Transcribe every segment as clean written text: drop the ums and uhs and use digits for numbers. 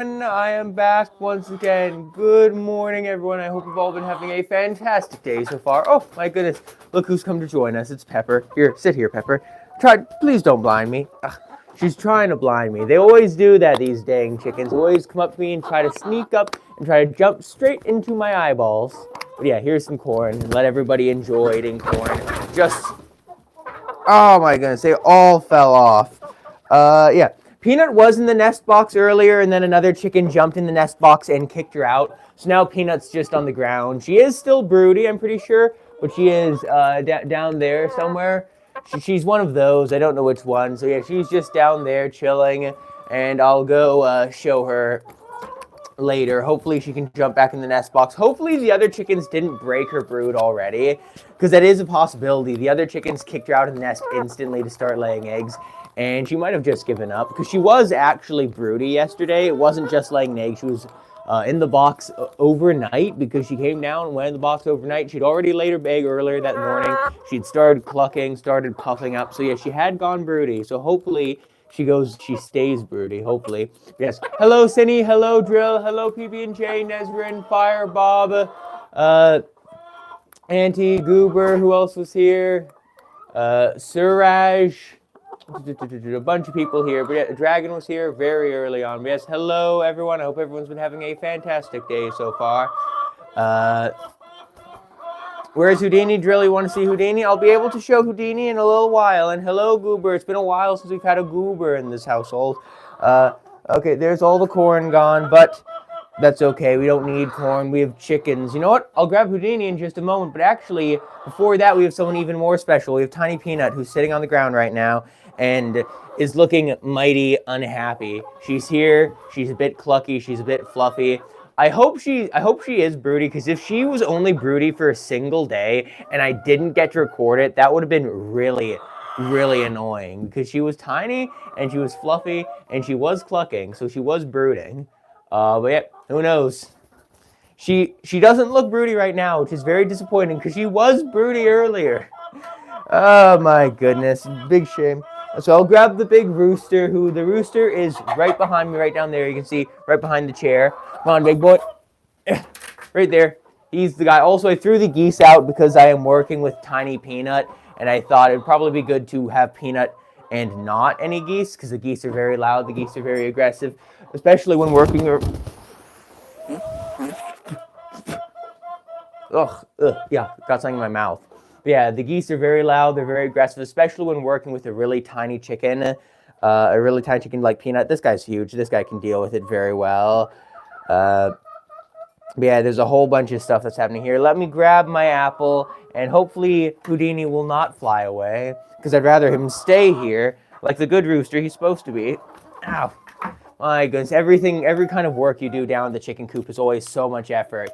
I am back once again. Good morning, everyone. I hope you've all been having a fantastic day so far. Oh, my goodness. Look who's come to join us. It's Pepper. Here, sit here, Pepper. Please don't blind me. Ugh, she's trying to blind me. They always do that, these dang chickens. They always come up to me and try to sneak up and try to jump straight into my eyeballs. But yeah, here's some corn. And let everybody enjoy eating corn. Oh my goodness, they all fell off. Yeah. Peanut was in the nest box earlier, and then another chicken jumped in the nest box and kicked her out. So now Peanut's just on the ground. She is still broody, I'm pretty sure, but she is down there somewhere. She's one of those. I don't know which one. So yeah, she's just down there chilling, and I'll go show her later. Hopefully she can jump back in the nest box. Hopefully the other chickens didn't break her brood already, because that is a possibility. The other chickens kicked her out of the nest instantly to start laying eggs, and she might have just given up, because she was actually broody yesterday. It wasn't just laying eggs. She was in the box overnight, because she came down and went in the box overnight. She'd already laid her egg earlier that morning. She'd started clucking, started puffing up. So yeah, she had gone broody. So hopefully she stays broody, hopefully. Yes. Hello, Cindy. Hello, Drill. Hello, PB&J, Nezrin, Fire, Bob, Auntie, Goober. Who else was here? Suraj. A bunch of people here. But yeah, Dragon was here very early on. But yes, hello, everyone. I hope everyone's been having a fantastic day so far. Where's Houdini? Drill, you want to see Houdini? I'll be able to show Houdini in a little while. And hello, Goober. It's been a while since we've had a Goober in this household. Okay, there's all the corn gone, but that's okay. We don't need corn. We have chickens. You know what? I'll grab Houdini in just a moment. But actually, before that, we have someone even more special. We have Tiny Peanut, who's sitting on the ground right now and is looking mighty unhappy. She's here. She's a bit clucky. She's a bit fluffy. I hope she is broody, because if she was only broody for a single day and I didn't get to record it, that would have been really, really annoying, because she was tiny and she was fluffy and she was clucking, so she was brooding. But yeah, who knows? She doesn't look broody right now, which is very disappointing, because she was broody earlier. Oh my goodness, big shame. So I'll grab the big rooster, the rooster is right behind me, right down there. You can see right behind the chair. Come on, big boy. Right there. He's the guy. Also, I threw the geese out because I am working with Tiny Peanut, and I thought it'd probably be good to have Peanut and not any geese, because the geese are very loud. The geese are very aggressive, especially when working. Yeah, got something in my mouth. But yeah, the geese are very loud. They're very aggressive, especially when working with a really tiny chicken. A really tiny chicken like Peanut. This guy's huge. This guy can deal with it very well. But yeah, there's a whole bunch of stuff that's happening here. Let me grab my apple, and hopefully Houdini will not fly away, because I'd rather him stay here like the good rooster he's supposed to be. Ow. My goodness, every kind of work you do down in the chicken coop is always so much effort.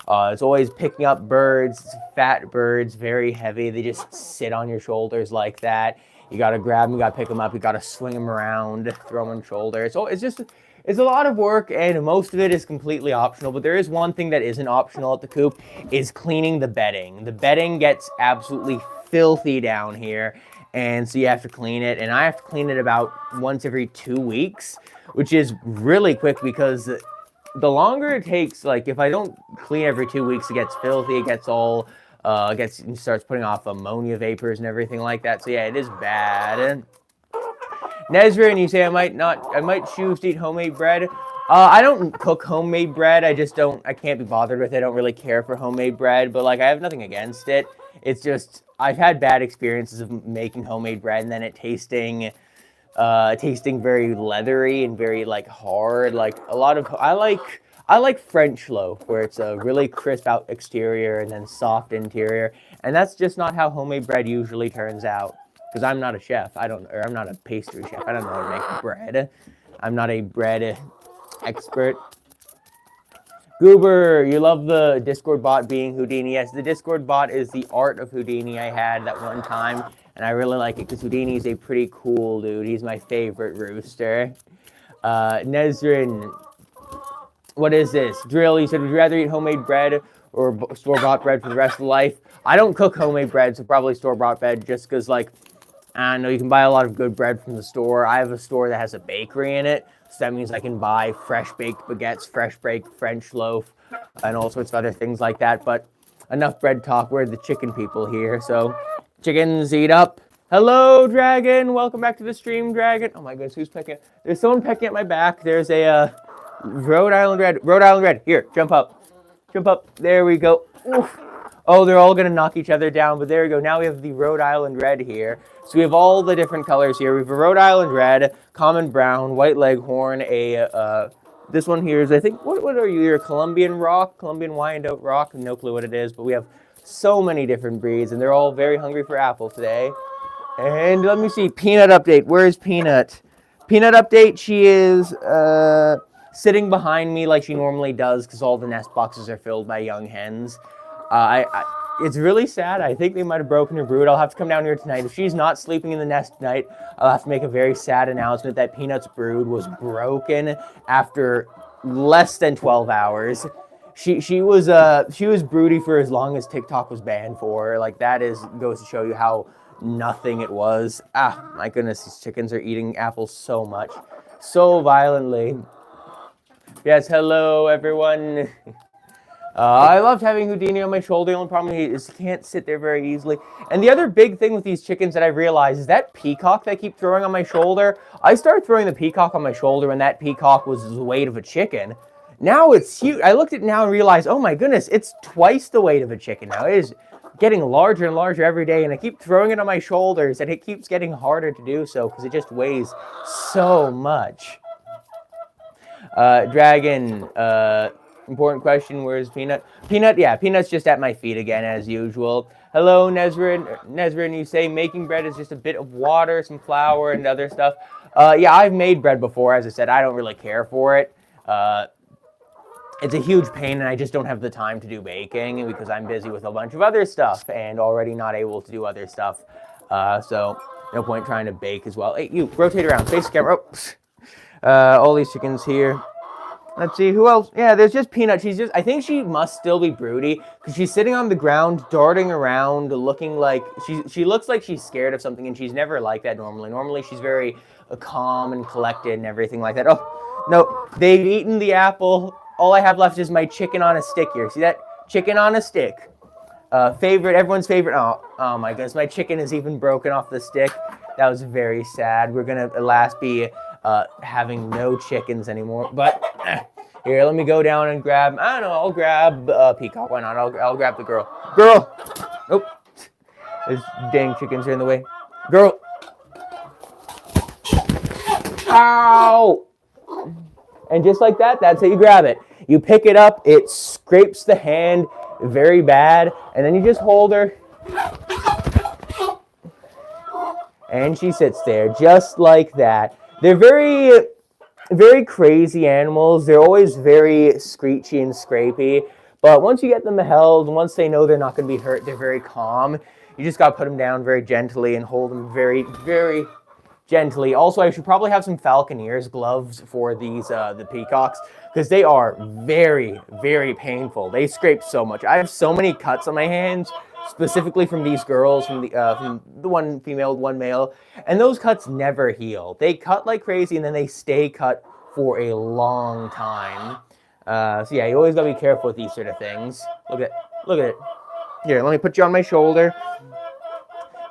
It's always picking up birds, fat birds, very heavy. They just sit on your shoulders like that. You gotta grab them, you gotta pick them up, you gotta swing them around, throw them on shoulders. So it's a lot of work, and most of it is completely optional. But there is one thing that isn't optional at the coop, is cleaning the bedding. The bedding gets absolutely filthy down here, and so you have to clean it. And I have to clean it about once every 2 weeks, which is really quick, because the longer it takes, like if I don't clean every 2 weeks, it gets filthy, it gets all, starts putting off ammonia vapors and everything like that. So yeah, it is bad. Nezrin, you say I might choose to eat homemade bread. I don't cook homemade bread. I can't be bothered with it. I don't really care for homemade bread, but like I have nothing against it. It's just, I've had bad experiences of making homemade bread and then it tasting very leathery and very like hard. Like I like French loaf, where it's a really crisp out exterior and then soft interior, and that's just not how homemade bread usually turns out. Because I'm not a chef. I'm not a pastry chef. I don't know how to make bread. I'm not a bread expert. Goober, you love the Discord bot being Houdini. Yes, the Discord bot is the art of Houdini I had that one time, and I really like it because Houdini is a pretty cool dude. He's my favorite rooster. Nezrin, what is this? Drill, you said, would you rather eat homemade bread or store-bought bread for the rest of life? I don't cook homemade bread, so probably store-bought bread, just because, like, I know you can buy a lot of good bread from the store. I have a store that has a bakery in it, so that means I can buy fresh baked baguettes, fresh baked French loaf, and all sorts of other things like that. But enough bread talk. We're the chicken people here, so chickens eat up. Hello, Dragon. Welcome back to the stream, Dragon. Oh my goodness, who's pecking? There's someone pecking at my back. There's a Rhode Island Red. Rhode Island Red. Here, jump up. Jump up. There we go. Oof. Oh, they're all going to knock each other down, but there we go. Now we have the Rhode Island Red here. So we have all the different colors here. We have a Rhode Island Red, common brown, white leghorn, this one here is, I think, what are you? You're a Colombian rock, Colombian Wyandotte rock. No clue what it is, but we have so many different breeds, and they're all very hungry for apple today. And let me see, Peanut update. Where is Peanut? Peanut update, she is sitting behind me like she normally does because all the nest boxes are filled by young hens. It's really sad. I think they might have broken her brood. I'll have to come down here tonight. If she's not sleeping in the nest tonight, I'll have to make a very sad announcement that Peanut's brood was broken after less than 12 hours. She was broody for as long as TikTok was banned for. Like, that goes to show you how nothing it was. Ah, my goodness, these chickens are eating apples so much, so violently. Yes, hello everyone. I loved having Houdini on my shoulder. The only problem is he can't sit there very easily. And the other big thing with these chickens that I realized is that peacock that I keep throwing on my shoulder. I started throwing the peacock on my shoulder when that peacock was the weight of a chicken. Now it's huge. I looked at it now and realized, oh my goodness, it's twice the weight of a chicken now. It is getting larger and larger every day, and I keep throwing it on my shoulders, and it keeps getting harder to do so because it just weighs so much. Dragon, important question, where's Peanut? Peanut, yeah, Peanut's just at my feet again, as usual. Hello, Nezrin, you say making bread is just a bit of water, some flour, and other stuff. Yeah, I've made bread before. As I said, I don't really care for it. It's a huge pain, and I just don't have the time to do baking because I'm busy with a bunch of other stuff and already not able to do other stuff. So no point trying to bake as well. Hey, you, rotate around, face the camera. All these chickens here. Let's see, who else? Yeah, there's just Peanut. I think she must still be broody because she's sitting on the ground, darting around, looking like, she looks like she's scared of something, and she's never like that normally. Normally, she's very calm and collected and everything like that. Oh, no, they've eaten the apple. All I have left is my chicken on a stick here. See that? Chicken on a stick. Everyone's favorite. Oh my goodness, my chicken is even broken off the stick. That was very sad. We're gonna at last be having no chickens anymore. But here, let me go down and grab. I don't know. I'll grab Peacock. Why not? I'll grab the girl. Girl. Oh, those dang chickens are in the way. Girl. Ow. And just like that, that's how you grab it. You pick it up, it scrapes the hand very bad, and then you just hold her. And she sits there, just like that. They're very, very crazy animals. They're always very screechy and scrapey. But once you get them held, once they know they're not going to be hurt, they're very calm. You just got to put them down very gently and hold them very, very gently. Also, I should probably have some falconer's gloves for these the peacocks because they are very, very painful. They scrape so much. I have so many cuts on my hands, specifically from these girls, from the one female, one male, and those cuts never heal. They cut like crazy, and then they stay cut for a long time. So yeah, you always gotta be careful with these sort of things. Look at it. Here, let me put you on my shoulder.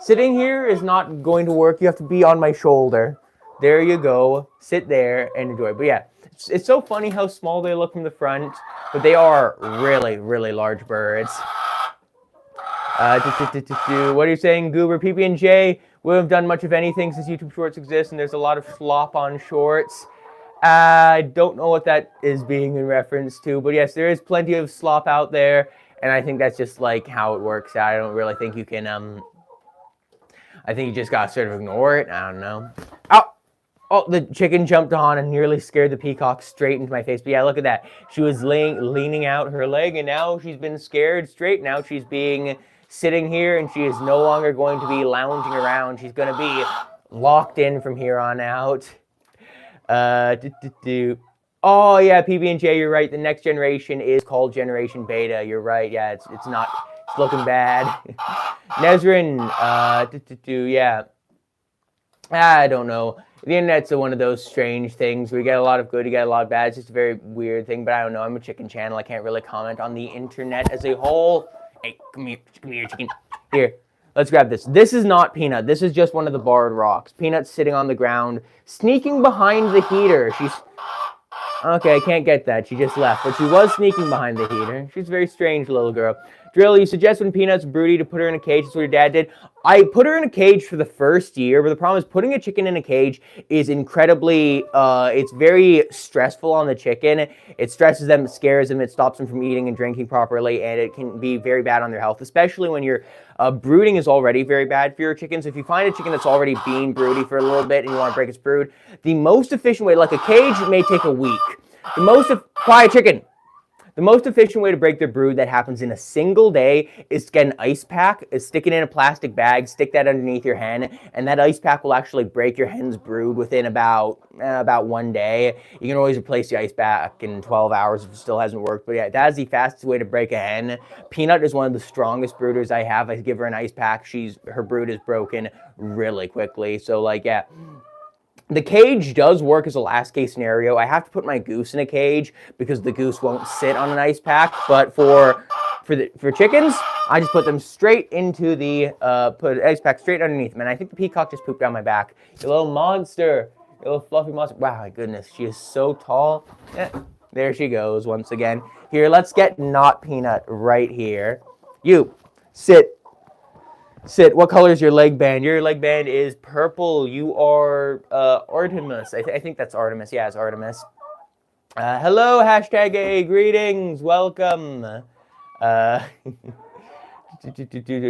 Sitting here is not going to work. You have to be on my shoulder. There you go. Sit there and enjoy. But yeah, it's so funny how small they look from the front, but they are really, really large birds. What are you saying, Goober? PB&J wouldn't have done much of anything since YouTube Shorts exist, and there's a lot of slop on shorts. I don't know what that is being in reference to, but yes, there is plenty of slop out there, and I think that's just like how it works out. I don't really think you can, I think you just gotta sort of ignore it. I don't know. Oh, the chicken jumped on and nearly scared the peacock straight into my face. But yeah, look at that. She was leaning out her leg, and now she's been scared straight. Now she's sitting here, and she is no longer going to be lounging around. She's going to be locked in from here on out. Oh, yeah, PB&J, you're right. The next generation is called Generation Beta. You're right. Yeah, it's looking bad. Nezrin, yeah. I don't know. The internet's one of those strange things where you get a lot of good, you get a lot of bad. It's just a very weird thing, but I don't know. I'm a chicken channel. I can't really comment on the internet as a whole. Hey, come here, chicken. Here, let's grab this. This is not Peanut. This is just one of the barred rocks. Peanut's sitting on the ground, sneaking behind the heater. She's... Okay, I can't get that. She just left, but she was sneaking behind the heater. She's a very strange little girl. Drill, you suggest when Peanut's broody to put her in a cage. That's what your dad did. I put her in a cage for the first year, but the problem is putting a chicken in a cage is incredibly, it's very stressful on the chicken. It stresses them, it scares them, it stops them from eating and drinking properly, and it can be very bad on their health, especially when you're brooding is already very bad for your chickens. If you find a chicken that's already been broody for a little bit and you want to break its brood, the most efficient way, like a cage, may take a week. Quiet chicken. The most efficient way to break their brood that happens in a single day is to get an ice pack, stick it in a plastic bag, stick that underneath your hen, and that ice pack will actually break your hen's brood within about 1 day. You can always replace the ice pack in 12 hours if it still hasn't worked, but yeah, that is the fastest way to break a hen. Peanut is one of the strongest brooders I have. I give her an ice pack, her brood is broken really quickly, so like, yeah. The cage does work as a last case scenario. I have to put my goose in a cage because the goose won't sit on an ice pack. But for chickens, I just put them straight into the put an ice pack straight underneath them. And I think the peacock just pooped down my back. You little monster, you little fluffy monster. Wow, my goodness, she is so tall. Yeah, there she goes once again. Here, let's get not Peanut right here. You sit. Sit. What color is your leg band? Your leg band is purple. You are Artemis. I think that's Artemis. Yeah, it's Artemis. Hello, hashtag A. Greetings. Welcome.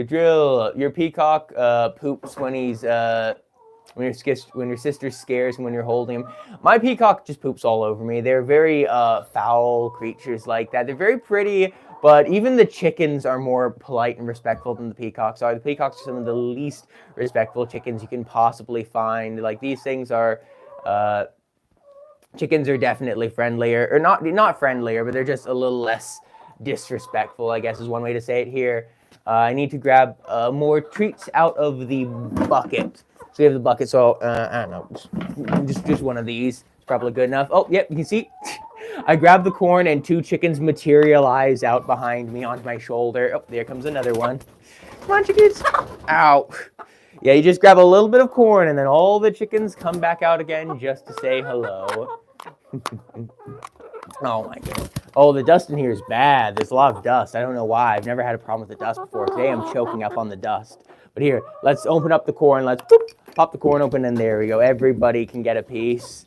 Drill. Your peacock poops when he's when your sister scares him when you're holding him. My peacock just poops all over me. They're very foul creatures like that. They're very pretty. But even the chickens are more polite and respectful than the peacocks are. The peacocks are some of the least respectful chickens you can possibly find. Like, these things are, chickens are definitely friendlier, or not friendlier, but they're just a little less disrespectful, I guess is one way to say it here. I need to grab more treats out of the bucket. So we have the bucket, so, I don't know, just one of these. It's probably good enough. Oh, yep, you can see. I grab the corn and 2 chickens materialize out behind me on my shoulder. Oh, there comes another one. Come on, chickens. Ow. Yeah, you just grab a little bit of corn and then all the chickens come back out again just to say hello. Oh my goodness. Oh, the dust in here is bad. There's a lot of dust. I don't know why. I've never had a problem with the dust before. Today I'm choking up on the dust. But here, let's open up the corn. Let's pop the corn open and there we go. Everybody can get a piece.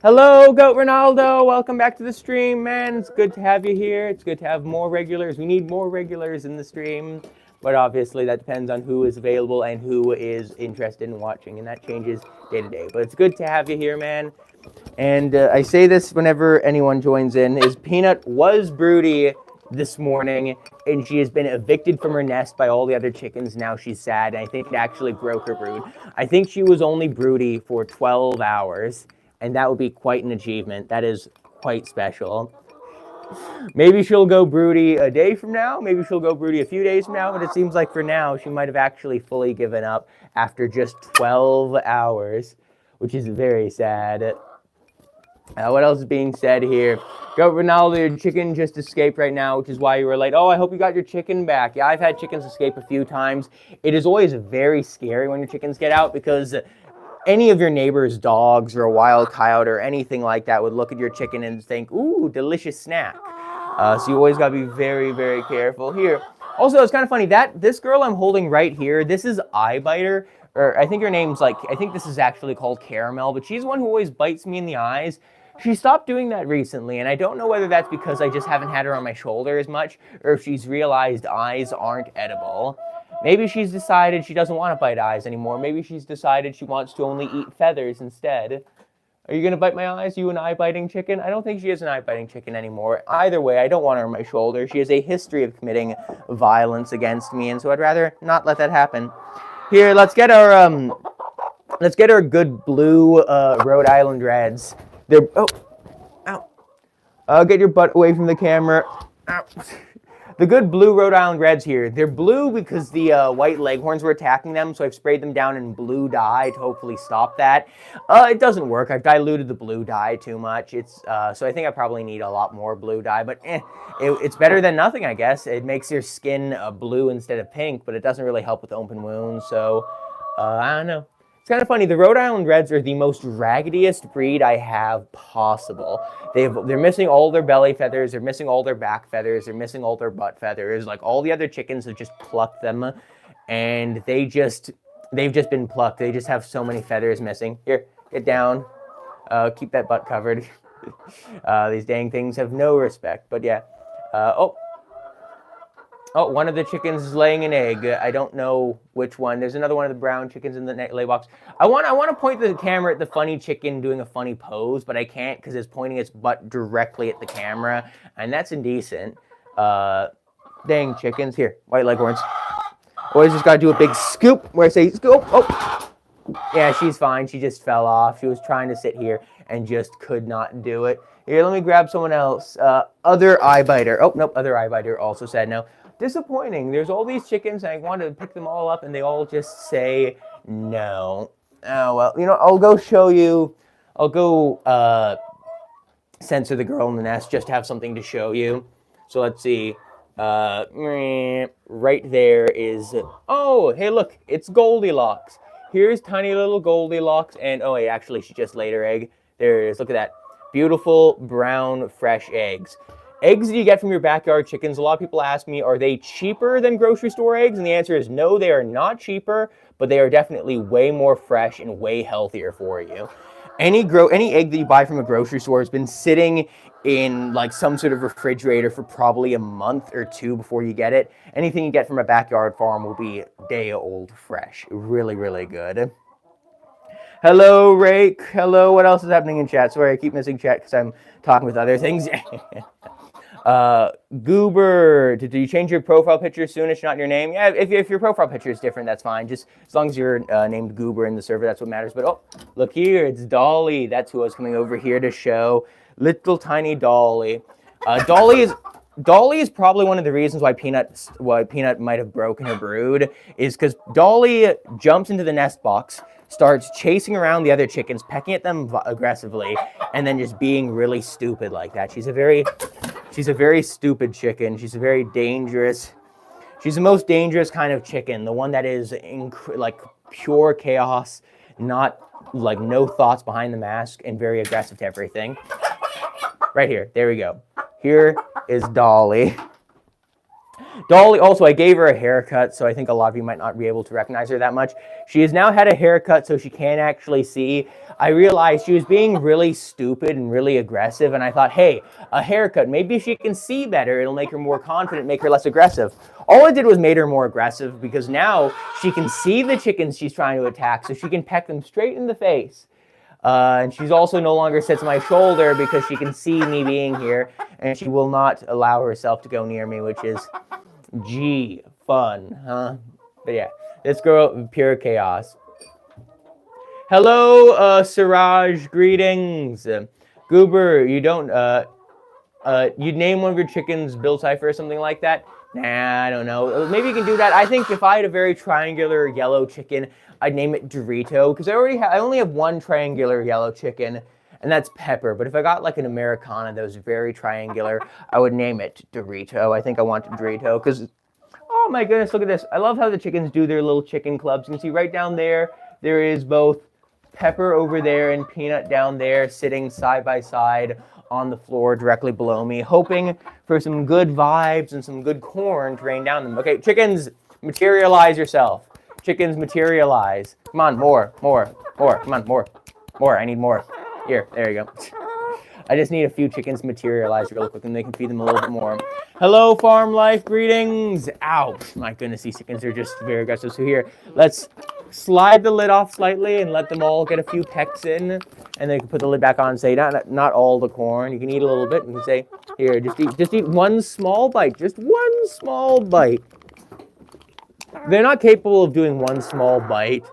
Hello, Goat Ronaldo. Welcome back to the stream, man. It's good to have you here. It's good to have more regulars. We need more regulars in the stream. But obviously, that depends on who is available and who is interested in watching. And that changes day to day. But it's good to have you here, man. And I say this whenever anyone joins in, is Peanut was broody this morning. And she has been evicted from her nest by all the other chickens. Now she's sad. And I think it actually broke her brood. I think she was only broody for 12 hours. And that would be quite an achievement. That is quite special. Maybe she'll go broody a day from now. Maybe she'll go broody a few days from now. But it seems like for now, she might have actually fully given up after just 12 hours, which is very sad. What else is being said here? Go, Ronaldo, your chicken just escaped right now, which is why you were late. Oh, I hope you got your chicken back. Yeah, I've had chickens escape a few times. It is always very scary when your chickens get out because any of your neighbor's dogs or a wild coyote or anything like that would look at your chicken and think, ooh, delicious snack. So you always got to be very, very careful here. Also, it's kind of funny that this girl I'm holding right here, this is Eye Biter, or I think her name's I think this is actually called Caramel, but she's the one who always bites me in the eyes. She stopped doing that recently, and I don't know whether that's because I just haven't had her on my shoulder as much, or if she's realized eyes aren't edible. Maybe she's decided she doesn't want to bite eyes anymore. Maybe she's decided she wants to only eat feathers instead. Are you going to bite my eyes, you an eye-biting chicken? I don't think she is an eye-biting chicken anymore. Either way, I don't want her on my shoulder. She has a history of committing violence against me, and so I'd rather not let that happen. Here, let's get our good blue Rhode Island Reds. They're, oh, ow. Get your butt away from the camera. Ow. The good blue Rhode Island Reds here. They're blue because the white leghorns were attacking them, so I've sprayed them down in blue dye to hopefully stop that. It doesn't work. I've diluted the blue dye too much. So I think I probably need a lot more blue dye, but it's better than nothing, I guess. It makes your skin blue instead of pink, but it doesn't really help with open wounds, so I don't know. It's kind of funny. The Rhode Island Reds are the most raggediest breed I have possible. They're missing all their belly feathers. They're missing all their back feathers. They're missing all their butt feathers. Like all the other chickens have just plucked them, and they've just been plucked. They just have so many feathers missing. Here, get down. Keep that butt covered. These dang things have no respect. But yeah. Oh, one of the chickens is laying an egg. I don't know which one. There's another one of the brown chickens in the lay box. I want to point the camera at the funny chicken doing a funny pose, but I can't because it's pointing its butt directly at the camera, and that's indecent. Dang chickens. Here, white leghorns. Always just got to do a big scoop where I say scoop. Oh, yeah, she's fine. She just fell off. She was trying to sit here and just could not do it. Here, let me grab someone else. Other eye biter. Oh, nope, other eye biter also said no. Disappointing. There's all these chickens, and I wanted to pick them all up, and they all just say no. Oh, well, you know, I'll go show you. I'll go censor the girl in the nest just to have something to show you. So let's see. Right there is... Oh, hey, look. It's Goldilocks. Here's tiny little Goldilocks, and oh, wait, actually, she just laid her egg. There it is. Look at that. Beautiful, brown, fresh eggs. Eggs that you get from your backyard chickens, a lot of people ask me, are they cheaper than grocery store eggs? And the answer is no, they are not cheaper, but they are definitely way more fresh and way healthier for you. Any egg that you buy from a grocery store has been sitting in like some sort of refrigerator for probably a month or two before you get it. Anything you get from a backyard farm will be day old fresh. Really, really good. Hello, Rake. Hello, what else is happening in chat? Sorry, I keep missing chat because I'm talking with other things. Goober, did you change your profile picture soon? It's not your name. Yeah, if your profile picture is different, that's fine. Just as long as you're named Goober in the server, that's what matters. But oh, look here, it's Dolly. That's who I was coming over here to show. Little tiny Dolly. Dolly is probably one of the reasons why Peanut might have broken her brood, is because Dolly jumps into the nest box, starts chasing around the other chickens, pecking at them aggressively, and then just being really stupid like that. She's a very stupid chicken. She's the most dangerous kind of chicken. The one that is like pure chaos, not like no thoughts behind the mask, and very aggressive to everything. Right here. There we go. Here is Dolly. Dolly, also, I gave her a haircut, so I think a lot of you might not be able to recognize her that much. She has now had a haircut, so she can't actually see. I realized she was being really stupid and really aggressive, and I thought, hey, a haircut, maybe she can see better. It'll make her more confident, make her less aggressive. All it did was made her more aggressive, because now she can see the chickens she's trying to attack, so she can peck them straight in the face. And she's also no longer sits on my shoulder because she can see me being here, and she will not allow herself to go near me, which is, gee, fun, huh? But yeah, this girl, pure chaos. Hello, Siraj, greetings. Goober, you don't, you'd name one of your chickens Bill Cipher or something like that? Nah, I don't know. Maybe you can do that. I think if I had a very triangular yellow chicken, I'd name it Dorito, because I only have one triangular yellow chicken, and that's Pepper. But if I got like an Americana that was very triangular, I would name it Dorito. I think I want Dorito, because, oh my goodness, look at this. I love how the chickens do their little chicken clubs. You can see right down there, there is both Pepper over there and Peanut down there sitting side by side on the floor directly below me, hoping for some good vibes and some good corn to rain down them. Okay, chickens, materialize yourself. Chickens, materialize. Come on, more. Come on, more. I need more. Here, there you go. I just need a few chickens to materialize real quick, and they can feed them a little bit more. Hello, farm life, greetings. Ow, my goodness, these chickens are just very aggressive. So here, let's slide the lid off slightly and let them all get a few pecks in, and then you can put the lid back on and say, not all the corn. You can eat a little bit, and you can say, here, just eat one small bite. Just one small bite. They're not capable of doing one small bite.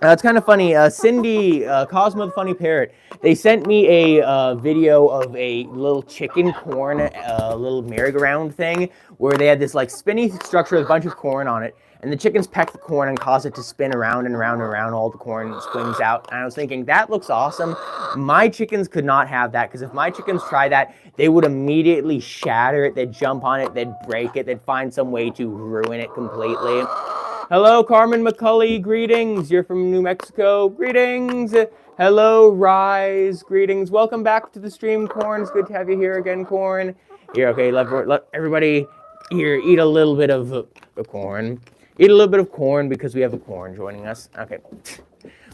It's kind of funny. Cindy, Cosmo the Funny Parrot, they sent me a video of a little chicken corn, little merry-go-round thing, where they had this like spinny structure with a bunch of corn on it, and the chickens peck the corn and cause it to spin around and around and around. All the corn swings out, and I was thinking that looks awesome. My chickens could not have that, because if my chickens try that, they would immediately shatter it. They'd jump on it, they'd break it, they'd find some way to ruin it completely. Hello, Carmen McCulley. Greetings. You're from New Mexico. Greetings. Hello, Rise. Greetings. Welcome back to the stream, Corn. It's good to have you here again, Corn. Here, okay, let everybody here eat a little bit of corn. Eat a little bit of corn because we have a corn joining us. Okay.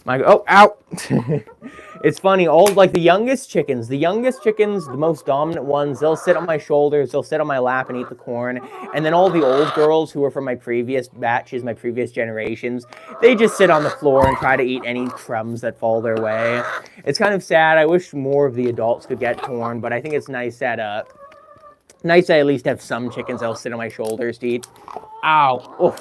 Oh, ow. It's funny, all like the youngest chickens, the most dominant ones, they'll sit on my shoulders, they'll sit on my lap and eat the corn. And then all the old girls who are from my previous batches, my previous generations, they just sit on the floor and try to eat any crumbs that fall their way. It's kind of sad. I wish more of the adults could get corn, but I think it's nice that I at least have some chickens that'll sit on my shoulders to eat. Ow.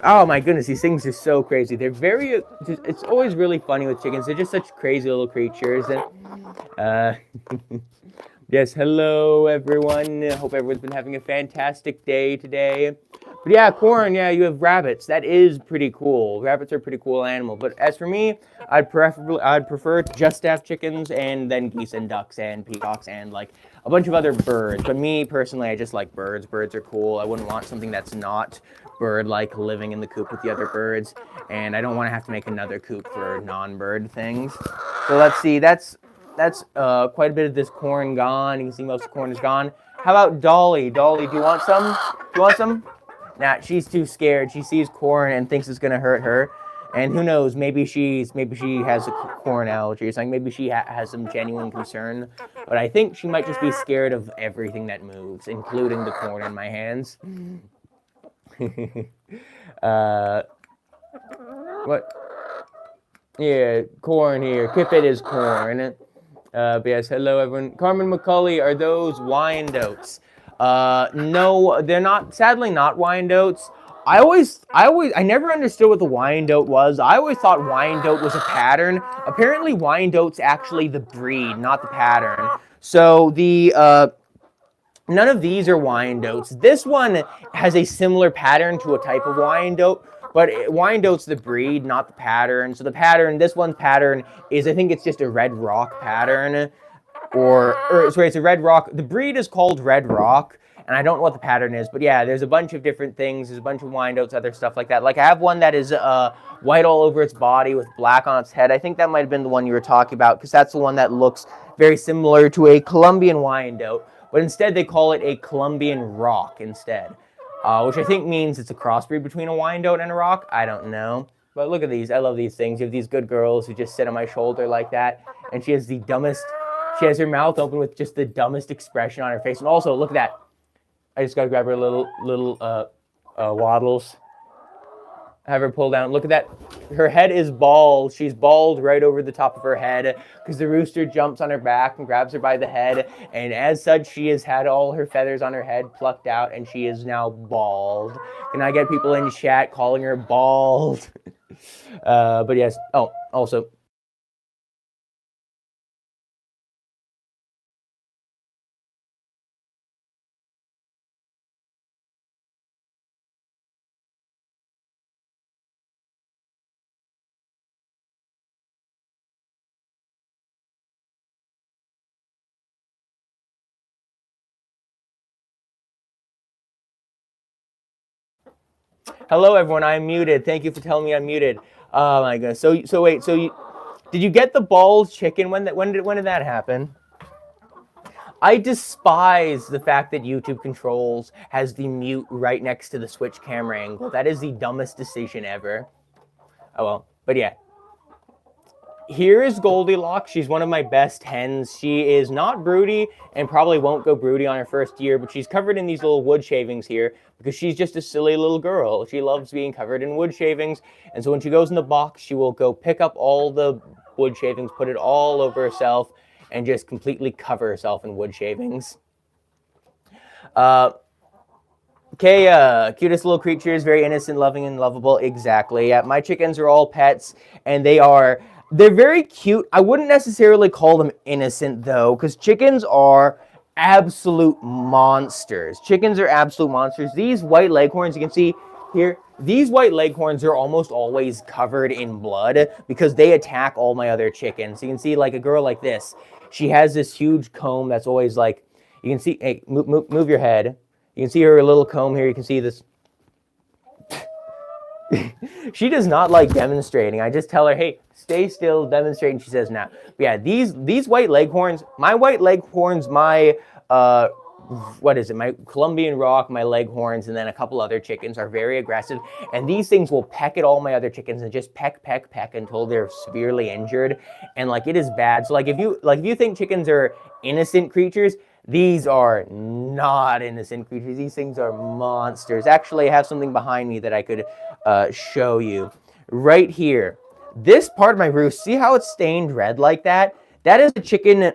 Oh my goodness, these things are so crazy. They're very, it's always really funny with chickens. They're just such crazy little creatures. And, yes, hello everyone. I hope everyone's been having a fantastic day today. But yeah, corn, yeah, you have rabbits. That is pretty cool. Rabbits are a pretty cool animal. But as for me, I'd prefer just to have chickens and then geese and ducks and peacocks and like a bunch of other birds. But me personally, I just like birds. Birds are cool. I wouldn't want something that's not bird-like living in the coop with the other birds, and I don't want to have to make another coop for non-bird things. So let's see, that's quite a bit of this corn gone. You can see most of the corn is gone. How about Dolly? Dolly, do you want some? Nah, she's too scared. She sees corn and thinks it's gonna hurt her. And who knows, maybe she has a corn allergy or something. Maybe she has some genuine concern. But I think she might just be scared of everything that moves, including the corn in my hands. What? Yeah, corn here. Kipit is corn. But yes, hello everyone. Carmen McCulley, are those Wyandottes? No, they're not. Sadly, not Wyandottes. I never understood what the Wyandotte was. I always thought Wyandotte was a pattern. Apparently, Wyandotte's actually the breed, not the pattern. So none of these are Wyandottes. This one has a similar pattern to a type of Wyandotte, but Wyandotte's the breed, not the pattern. So the pattern, this one's pattern is, I think it's just a red rock pattern. Sorry, it's a red rock. The breed is called red rock, and I don't know what the pattern is, but yeah, there's a bunch of different things. There's a bunch of Wyandottes, other stuff like that. Like I have one that is white all over its body with black on its head. I think that might have been the one you were talking about, because that's the one that looks very similar to a Colombian Wyandotte. But instead, they call it a Colombian rock instead, which I think means it's a crossbreed between a Wyandotte and a rock. I don't know. But look at these. I love these things. You have these good girls who just sit on my shoulder like that. And she has the dumbest, she has her mouth open with just the dumbest expression on her face. And also, look at that. I just got to grab her little waddles. Have her pull down. Look at that. Her head is bald. She's bald right over the top of her head because the rooster jumps on her back and grabs her by the head. And as such, she has had all her feathers on her head plucked out, and she is now bald. Can I get people in chat calling her bald? But yes. Oh, also. Hello, everyone. I'm muted. Thank you for telling me I'm muted. Oh my goodness. So wait. Did you get the bald chicken? When did that happen? I despise the fact that YouTube Controls has the mute right next to the switch camera angle. That is the dumbest decision ever. Oh well. But yeah. Here is Goldilocks. She's one of my best hens. She is not broody and probably won't go broody on her first year, but she's covered in these little wood shavings here because she's just a silly little girl. She loves being covered in wood shavings, and so when she goes in the box, she will go pick up all the wood shavings, put it all over herself, and just completely cover herself in wood shavings. Kaya, cutest little creatures, very innocent, loving, and lovable. Exactly. Yeah, my chickens are all pets, and they're very cute. I wouldn't necessarily call them innocent though, because chickens are absolute monsters. Chickens are absolute monsters. These white leghorns, you can see here, these white leghorns are almost always covered in blood because they attack all my other chickens. You can see like a girl like this. She has this huge comb that's always like, you can see, hey, move your head. You can see her little comb here. You can see this. She does not like demonstrating. I just tell her, hey, stay still, demonstrate, and she says, nah. But yeah, these white leghorns, my white leghorns, my, what is it, my Colombian rock, my leghorns, and then a couple other chickens are very aggressive, and these things will peck at all my other chickens and just peck, peck, peck until they're severely injured, and like it is bad. So like if you think chickens are innocent creatures, these are not innocent creatures. These things are monsters. Actually, I have something behind me that I could show you. Right here. This part of my roost, see how it's stained red like that? That is a chicken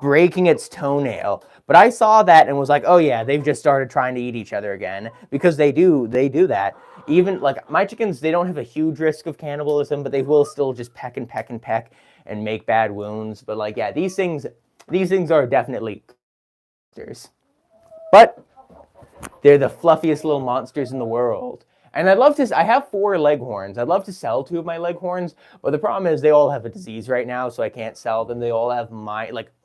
breaking its toenail. But I saw that and was like, oh yeah, they've just started trying to eat each other again. Because they do that. Even, like, my chickens, they don't have a huge risk of cannibalism, but they will still just peck and peck and peck and make bad wounds. But, like, yeah, these things are definitely monsters. But they're the fluffiest little monsters in the world. And I have 4 leghorns. I'd love to sell 2 of my leghorns, but the problem is they all have a disease right now, so I can't sell them. They all have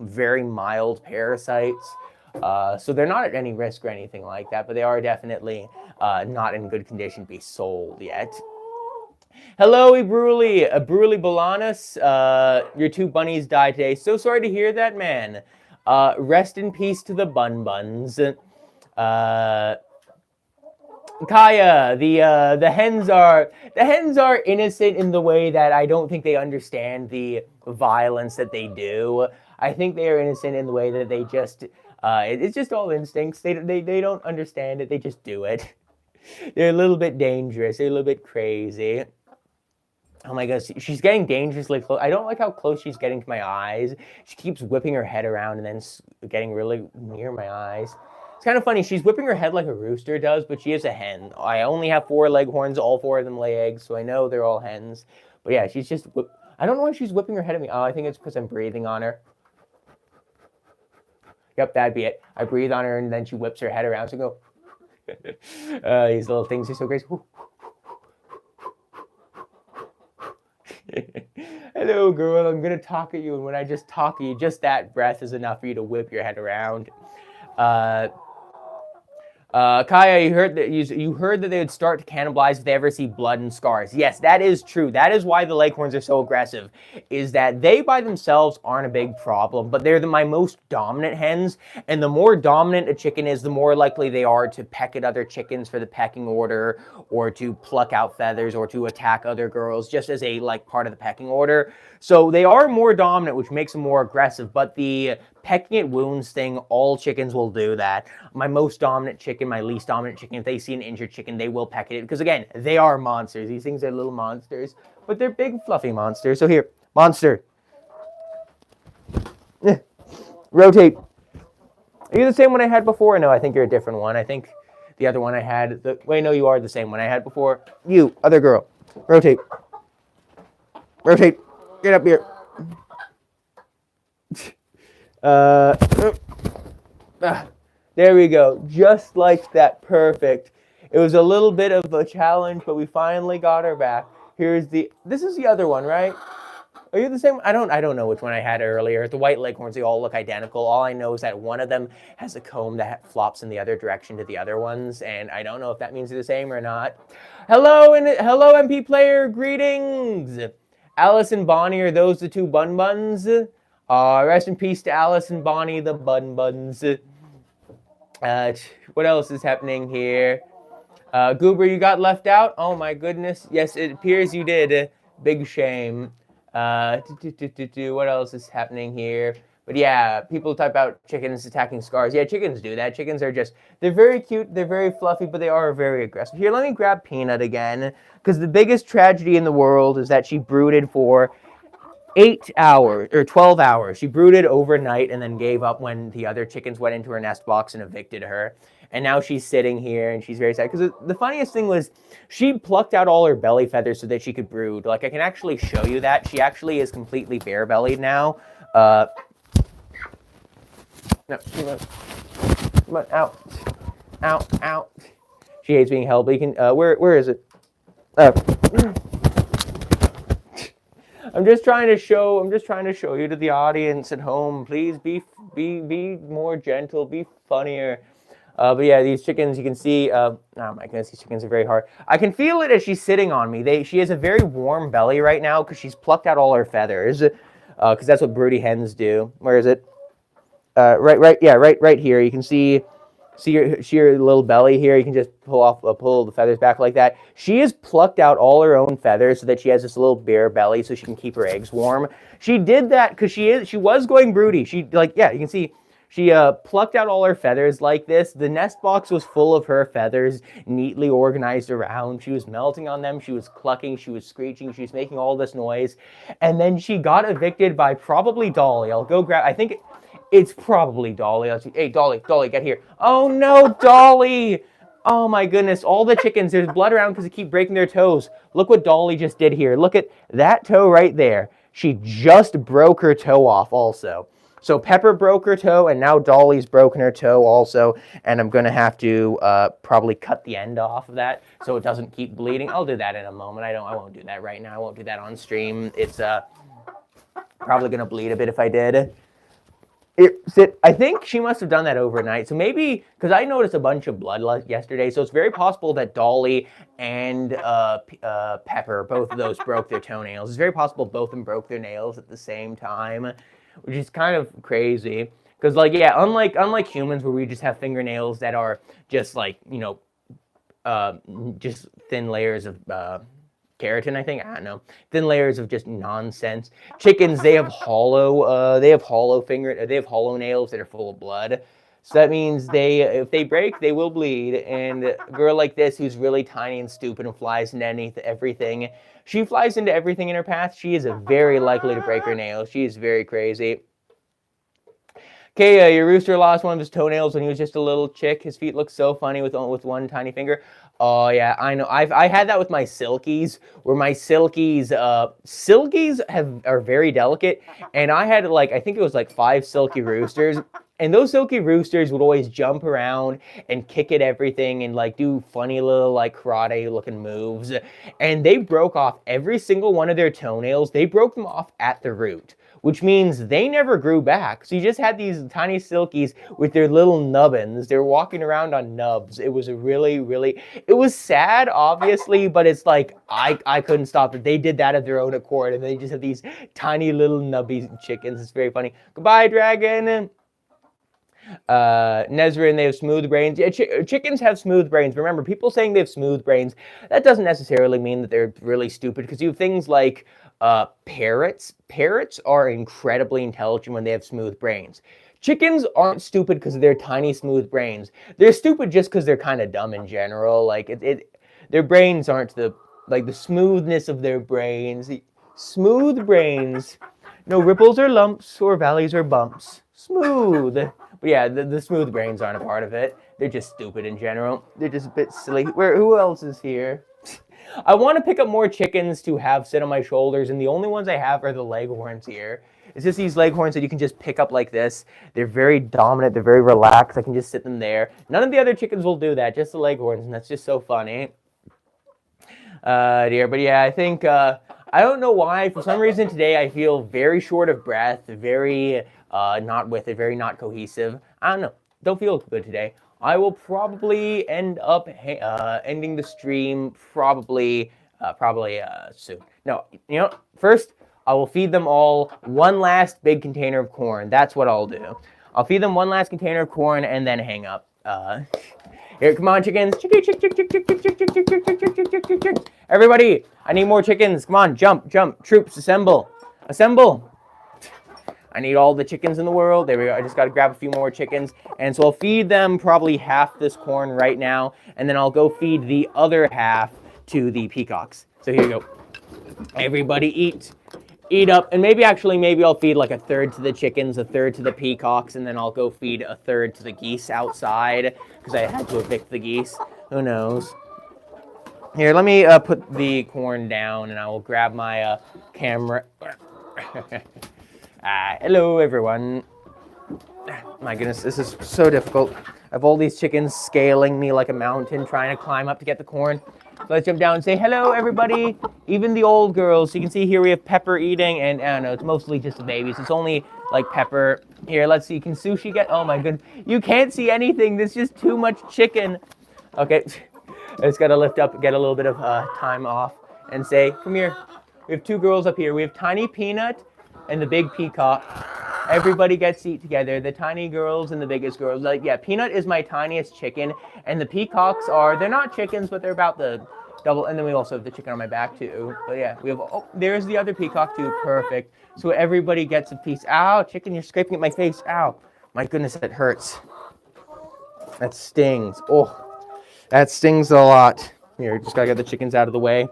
very mild parasites. So they're not at any risk or anything like that, but they are definitely not in good condition to be sold yet. Hello, Broody. Broody Bolanus. Your 2 bunnies died today. So sorry to hear that, man. Rest in peace to the bun buns. Kaya, the hens are innocent in the way that I don't think they understand the violence that they do. I think they are innocent in the way that they just it's just all instincts. They don't understand it. They just do it. They're a little bit dangerous. They're a little bit crazy. Oh my gosh, she's getting dangerously close. I don't like how close she's getting to my eyes. She keeps whipping her head around and then getting really near my eyes. It's kind of funny. She's whipping her head like a rooster does, but she is a hen. I only have 4 leghorns. All 4 of them lay eggs, so I know they're all hens. But yeah, she's just... I don't know why she's whipping her head at me. Oh, I think it's because I'm breathing on her. Yep, that'd be it. I breathe on her, and then she whips her head around. So go... these little things are so crazy. Hello, girl. I'm going to talk at you, and when I just talk at you, just that breath is enough for you to whip your head around. Kaya, you heard that they would start to cannibalize if they ever see blood and scars. Yes, that is true. That is why the leghorns are so aggressive, is that they by themselves aren't a big problem, but they're my most dominant hens, and the more dominant a chicken is, the more likely they are to peck at other chickens for the pecking order, or to pluck out feathers, or to attack other girls, just as a part of the pecking order. So they are more dominant, which makes them more aggressive, but the pecking at wounds thing, all chickens will do that. My most dominant chicken, my least dominant chicken, if they see an injured chicken, they will peck at it. Because again, they are monsters. These things are little monsters, but they're big, fluffy monsters. So here, monster. Rotate. Are you the same one I had before? No, I think you're a different one. I think the other one I had, wait, no, you are the same one I had before. You, other girl. Rotate. Rotate. Get up here. There we go. Just like that. Perfect. It was a little bit of a challenge, but we finally got her back. This is the other one, right? Are you the same? I don't know which one I had earlier. The white leghorns, they all look identical. All I know is that one of them has a comb that flops in the other direction to the other ones, and I don't know if that means they're the same or not. Hello, MP player. Greetings. Alice and Bonnie, are those the 2 bun buns? Rest in peace to Alice and Bonnie, the bun buns. What else is happening here? Goober, you got left out? Oh my goodness. Yes, it appears you did. Big shame. What else is happening here? But yeah, people type out chickens attacking scars. Yeah, chickens do that. Chickens are they're very cute, they're very fluffy, but they are very aggressive. Here, let me grab Peanut again, because the biggest tragedy in the world is that she brooded for 8 hours, or 12 hours. She brooded overnight and then gave up when the other chickens went into her nest box and evicted her. And now she's sitting here and she's very sad. Because the funniest thing was she plucked out all her belly feathers so that she could brood. Like, I can actually show you that. She actually is completely bare-bellied now. No, come on, out, out. She hates being held, but you can, where is it? I'm just trying to show you to the audience at home. Please be more gentle, be funnier. But yeah, these chickens, you can see, oh my goodness, these chickens are very hard. I can feel it as she's sitting on me. She has a very warm belly right now because she's plucked out all her feathers. Because that's what broody hens do. Where is it? Right here. You can see your little belly here. You can just pull the feathers back like that. She has plucked out all her own feathers so that she has this little bare belly so she can keep her eggs warm. She did that because she was going broody. You can see she plucked out all her feathers like this. The nest box was full of her feathers, neatly organized around. She was melting on them. She was clucking. She was screeching. She was making all this noise. And then she got evicted by probably Dolly. I'll go grab, I think it's probably Dolly. Hey, Dolly, get here. Oh no, Dolly! Oh my goodness, all the chickens, there's blood around because they keep breaking their toes. Look what Dolly just did here. Look at that toe right there. She just broke her toe off also. So Pepper broke her toe, and now Dolly's broken her toe also, and I'm going to have to probably cut the end off of that so it doesn't keep bleeding. I'll do that in a moment. I won't do that right now. I won't do that on stream. It's probably going to bleed a bit if I did. I think she must have done that overnight. So maybe, because I noticed a bunch of blood yesterday, so it's very possible that Dolly and Pepper, both of those broke their toenails. It's very possible both of them broke their nails at the same time, which is kind of crazy. Because, like, yeah, unlike humans where we just have fingernails that are just, like, you know, just thin layers of keratin, I think. I don't know. Thin layers of just nonsense. Chickens, they have hollow nails that are full of blood. So that means if they break, they will bleed. And a girl like this who's really tiny and stupid and flies into everything, she flies into everything in her path. She is very likely to break her nails. She is very crazy. Okay, your rooster lost one of his toenails when he was just a little chick. His feet look so funny with one tiny finger. Oh yeah, I know. I had that with my Silkies, where my Silkies are very delicate, and I had I think it was 5 silky roosters, and those silky roosters would always jump around and kick at everything and do funny little karate looking moves, and they broke off every single one of their toenails. They broke them off at the root, which means they never grew back. So you just had these tiny Silkies with their little nubbins. They're walking around on nubs. It was it was sad, obviously, but it's I couldn't stop it. They did that of their own accord, and they just have these tiny little nubby chickens. It's very funny. Goodbye, dragon. Nezrin, they have smooth brains. Yeah, chickens have smooth brains. Remember, people saying they have smooth brains, that doesn't necessarily mean that they're really stupid, because you have things like parrots. Parrots are incredibly intelligent when they have smooth brains. Chickens aren't stupid because of their tiny smooth brains. They're stupid just because they're kind of dumb in general. Their brains aren't the smoothness of their brains. Smooth brains. No ripples or lumps or valleys or bumps. Smooth. But yeah, the smooth brains aren't a part of it. They're just stupid in general. They're just a bit silly. Who else is here? I want to pick up more chickens to have sit on my shoulders, and the only ones I have are the leghorns here. It's just these leghorns that you can just pick up like this. They're very dominant. They're very relaxed. I can just sit them there. None of the other chickens will do that, just the leghorns, and that's just so funny. But yeah, I think, I don't know why. For some reason today, I feel very short of breath, very not with it, very not cohesive. I don't know. Don't feel good today. I will probably end up ending the stream probably soon. No, you know, first I will feed them all one last big container of corn. That's what I'll do. I'll feed them one last container of corn and then hang up. Here, come on, chickens. Everybody, I need more chickens. Come on, jump. Troops, assemble. I need all the chickens in the world. There we go. I just got to grab a few more chickens. And so I'll feed them probably half this corn right now. And then I'll go feed the other half to the peacocks. So here you go. Everybody eat. eat up, and maybe I'll feed like a third to the chickens, a third to the peacocks, and then I'll go feed a third to the geese outside because I had to evict the geese. Who knows? Here, let me put the corn down, and I will grab my camera. Hello, everyone. My goodness, this is so difficult. I have all these chickens scaling me like a mountain, trying to climb up to get the corn. So let's jump down and say hello, everybody. Even the old girls. So you can see here we have Pepper eating, and I don't know, it's mostly just the babies. It's only like Pepper. Here, let's see. Can Sushi get? Oh my goodness, you can't see anything. There's just too much chicken. Okay, I just gotta lift up, get a little bit of time off, and say, come here. We have two girls up here. We have Tiny Peanut and the big peacock. Everybody gets to eat together. The tiny girls and the biggest girls. Like, yeah, Peanut is my tiniest chicken, and the peacocks they're not chickens, but they're about the double. And then we also have the chicken on my back too. But yeah, we have. Oh, there's the other peacock too. Perfect. So everybody gets a piece. Ow, chicken! You're scraping at my face. Ow, my goodness, that hurts. That stings. Oh, that stings a lot. Here, just gotta get the chickens out of the way.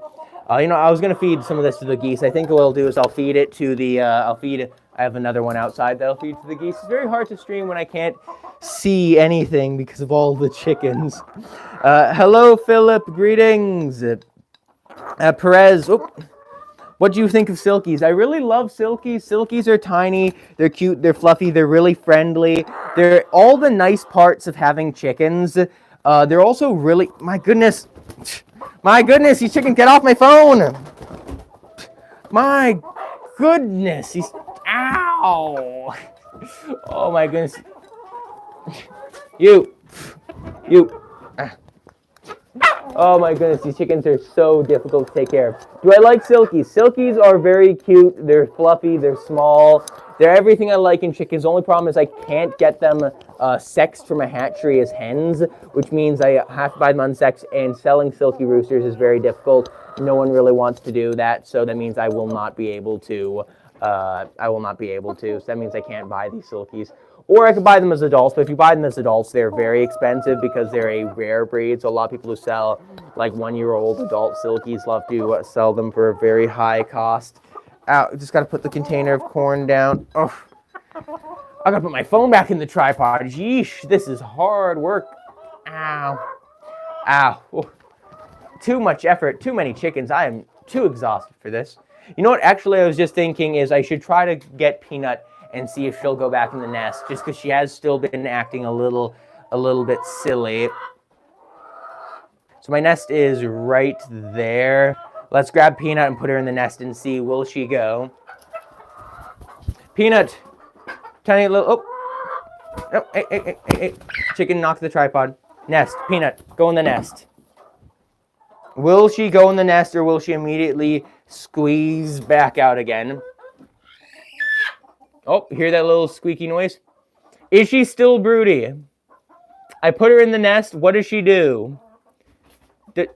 You know, I was gonna feed some of this to the geese. I think what I'll do is I'll feed it to the. I have another one outside that I'll feed to the geese. It's very hard to stream when I can't see anything because of all the chickens. Hello, Philip. Greetings. Perez. Oh, what do you think of Silkies? I really love Silkies. Silkies are tiny. They're cute. They're fluffy. They're really friendly. They're all the nice parts of having chickens. They're also really. My goodness. My goodness, these chickens, get off my phone. My goodness, these. Ow! Oh my goodness. You. Oh my goodness, these chickens are so difficult to take care of. Do I like Silkies? Silkies are very cute. They're fluffy. They're small. They're everything I like in chickens. The only problem is I can't get them sexed from a hatchery as hens, which means I have to buy them unsexed, and selling silky roosters is very difficult. No one really wants to do that, so that means I will not be able to. So that means I can't buy these silkies. Or I could buy them as adults, but if you buy them as adults, they're very expensive because they're a rare breed. So a lot of people who sell like 1-year-old adult silkies love to sell them for a very high cost. Ow, just gotta put the container of corn down. Oh, I gotta put my phone back in the tripod. Yeesh, this is hard work. Ow. Oh. Too much effort, too many chickens. I am too exhausted for this. You know what, actually, I was just thinking is I should try to get Peanut and see if she'll go back in the nest, just because she has still been acting a little bit silly. So my nest is right there. Let's grab Peanut and put her in the nest and see, will she go? Peanut, tiny little, oh, hey. Chicken knocked the tripod. Nest, Peanut, go in the nest. Will she go in the nest, or will she immediately squeeze back out again? Oh, hear that little squeaky noise? Is she still broody? I put her in the nest. What does she do? It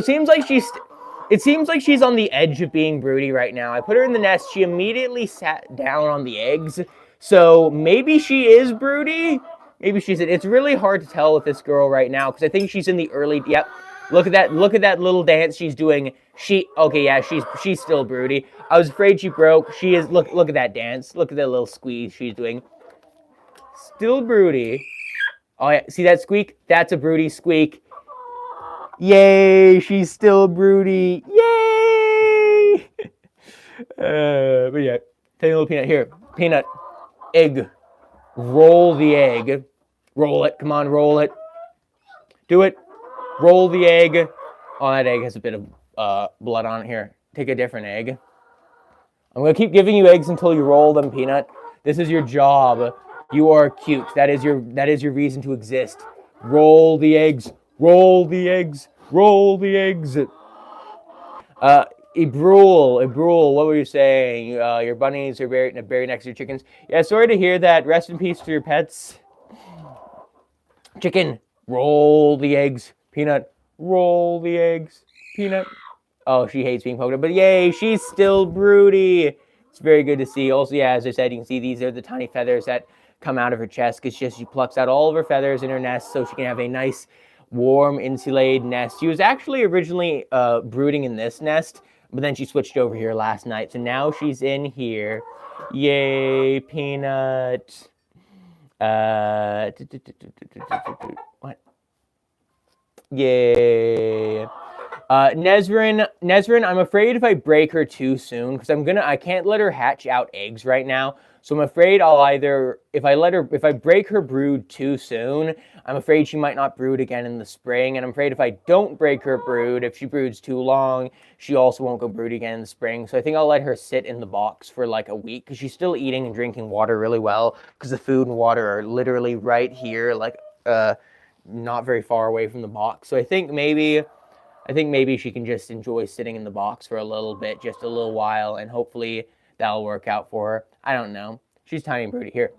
seems like she's on the edge of being broody right now. I put her in the nest. She immediately sat down on the eggs. So maybe she is broody. Maybe she's. It's really hard to tell with this girl right now because I think she's in the early. Yep. Look at that! Look at that little dance she's doing. She's still broody. I was afraid she broke. She is. Look at that dance. Look at that little squeeze she's doing. Still broody. Oh yeah, see that squeak? That's a broody squeak. Yay! She's still broody. Yay! But yeah, tiny little Peanut here. Peanut, egg. Roll the egg. Roll it. Come on, roll it. Do it. Roll the egg. Oh, that egg has a bit of blood on it. Here, take a different egg. I'm going to keep giving you eggs until you roll them, Peanut. This is your job. You are cute. That is your reason to exist. Roll the eggs. Roll the eggs. Roll the eggs. Ibrul, what were you saying? Your bunnies are buried next to your chickens. Yeah, sorry to hear that. Rest in peace to your pets. Chicken, roll the eggs. Peanut, roll the eggs. Peanut. Oh, she hates being poked at, but yay, she's still broody. It's very good to see. Also, yeah, as I said, you can see these are the tiny feathers that come out of her chest because she plucks out all of her feathers in her nest so she can have a nice, warm, insulated nest. She was actually originally brooding in this nest, But then she switched over here last night, so now she's in here. Yay, Peanut. What? Yay. Nezrin, I'm afraid if I break her too soon, because I can't let her hatch out eggs right now. So I'm afraid if I break her brood too soon, I'm afraid she might not brood again in the spring. And I'm afraid if I don't break her brood, if she broods too long, she also won't go brood again in the spring. So I think I'll let her sit in the box for like a week, because she's still eating and drinking water really well, because the food and water are literally right here, like, not very far away from the box. So I think maybe she can just enjoy sitting in the box for a little bit, just a little while, and hopefully that'll work out for her. I don't know. She's tiny and pretty. Here.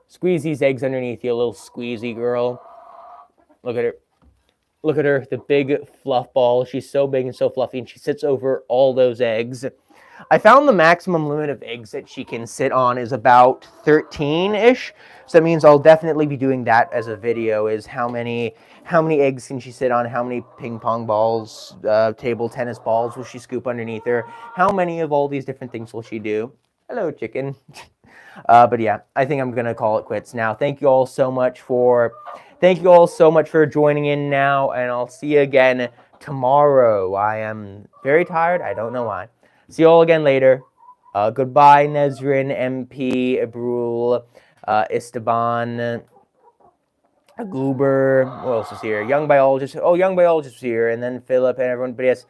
Squeeze these eggs underneath you, little squeezy girl. Look at her. Look at her, the big fluff ball. She's so big and so fluffy, and she sits over all those eggs. I found the maximum limit of eggs that she can sit on is about 13-ish. So that means I'll definitely be doing that as a video, is how many eggs can she sit on, how many ping pong balls, table tennis balls will she scoop underneath her, how many of all these different things will she do. Hello, chicken. But yeah, I think I'm going to call it quits now. Thank you all so much for joining in now, and I'll see you again tomorrow. I am very tired. I don't know why. See you all again later. Goodbye, Nezrin, MP, Ibrul, Esteban, Goober. Who else is here? Young biologist. Oh, young biologist was here, and then Philip and everyone. But yes,